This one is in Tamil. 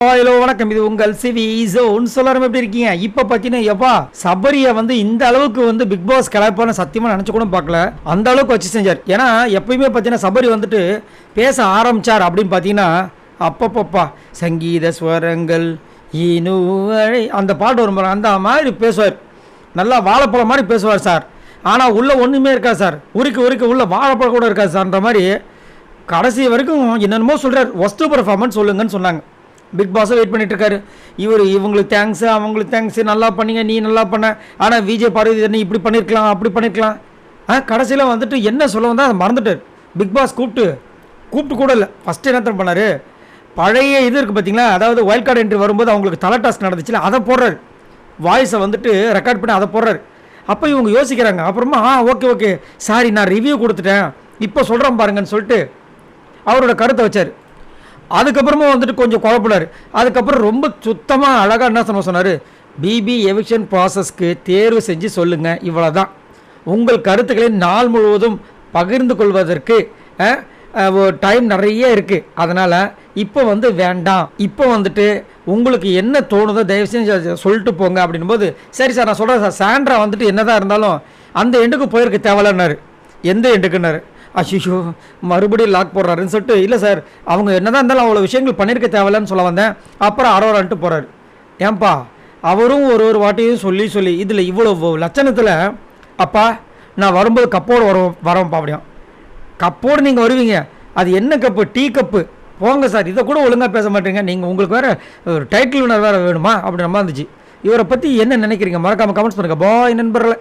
ஹலோ வணக்கம். இது உங்கள் சிவி ஜோன். சொல்லாரம் எப்படி இருக்கீங்க? இப்போ பார்த்தீங்கன்னா எப்பா சபரியை வந்து இந்த அளவுக்கு வந்து பிக் பாஸ் கலாய்ப்பான சத்தியமாக நினச்சி கூட பார்க்கல. அந்த அளவுக்கு வச்சு செஞ்சார். ஏன்னா எப்பயுமே பார்த்தீங்கன்னா சபரி வந்துட்டு பேச ஆரம்பித்தார் அப்படின்னு பார்த்தீங்கன்னா அப்பப்பப்பா சங்கீத ஸ்வரங்கள் ஈனு அந்த பாட்டு வரும் அந்த மாதிரி பேசுவார். நல்லா வாழைப்பழம் மாதிரி பேசுவார் சார். ஆனால் உள்ளே ஒன்றுமே இருக்காது சார். உரிக்க உள்ள வாழைப்பழம் கூட இருக்காது சார்ன்ற மாதிரி கடைசி வரைக்கும் என்னென்னமோ சொல்கிறார். ஒஸ்ட் பர்ஃபார்மன்ஸ் சொல்லுங்கன்னு சொன்னாங்க. பிக் பாஸை வெயிட் பண்ணிட்டு இருக்காரு. இவங்களுக்கு தேங்க்ஸு, அவங்களுக்கு தேங்க்ஸு, நல்லா பண்ணீங்க, நீ நல்லா பண்ண, ஆனால் விஜய் பார்வதி நீ இப்படி பண்ணியிருக்கலாம் அப்படி பண்ணியிருக்கலாம். கடைசியில் வந்துட்டு என்ன சொல்ல வந்தால் அதை மறந்துட்டார். பிக் பாஸ் கூப்பிட்டு கூட இல்லை. ஃபஸ்ட்டு என்ன பண்ணார், பழைய இது இருக்குது பார்த்தீங்களா, அதாவது வைல்ட் கார்டு என்ட்ரி வரும்போது அவங்களுக்கு தலை டாஸ்க் நடந்துச்சுல, அதை போடுறாரு. வாய்ஸை வந்துட்டு ரெக்கார்ட் பண்ணி அதை போடுறாரு. அப்போ இவங்க யோசிக்கிறாங்க. அப்புறமா ஓகே சாரி நான் ரிவ்யூ கொடுத்துட்டேன், இப்போ சொல்கிறேன் பாருங்கன்னு சொல்லிட்டு அவரோட கருத்தை வச்சார். அதுக்கப்புறமா வந்துட்டு கொஞ்சம் குழப்பினார். அதுக்கப்புறம் ரொம்ப சுத்தமாக அழகாக என்ன சொன்னார், பிபி எவிக்ஷன் ப்ராசஸ்க்கு தேர்வு செஞ்சு சொல்லுங்கள், இவ்வளோ தான். உங்கள் கருத்துக்களை நாள் முழுவதும் பகிர்ந்து கொள்வதற்கு டைம் நிறைய இருக்குது. அதனால் இப்போ வந்து வேண்டாம், இப்போ வந்துட்டு உங்களுக்கு என்ன தோணுதோ தயவு செஞ்சு சொல்லிட்டு போங்க அப்படின்போது, சரி சார் நான் சொல்கிறேன் சார், சாண்ட்ரா வந்துட்டு என்ன தான் இருந்தாலும் அந்த எண்டுக்கு போயிருக்க தேவையில்லன்னாரு. எந்த எண்டுக்குன்னாரு. அஷிஷோ மறுபடியும் லாக் போடுறாருன்னு சொல்லிட்டு, இல்லை சார் அவங்க என்ன தான் இருந்தாலும் அவ்வளோ விஷயங்கள் பண்ணியிருக்க தேவையில்லன்னு சொல்ல வந்தேன். அப்புறம் அரோரான்ட்டு போகிறாரு. ஏன்பா அவரும் ஒரு வாட்டியும் சொல்லி இதில் இவ்வளோ லட்சணத்தில், அப்பா நான் வரும்போது கப்போடு வரேன்ப்பா அப்படியும். கப்போடு நீங்கள் வருவீங்க, அது என்ன கப்பு, டீ கப்பு, போங்க சார், இதை கூட ஒழுங்காக பேச மாட்டீங்க நீங்கள், உங்களுக்கு வேறு ஒரு டைட்டில் வினர் வேறு வேணுமா அப்படி நம்ம இருந்துச்சு. இவரை பற்றி என்ன நினைக்கிறீங்க? மறக்காமல் கமெண்ட்ஸ் பண்ணுங்கள். பாய் நண்பர்களே.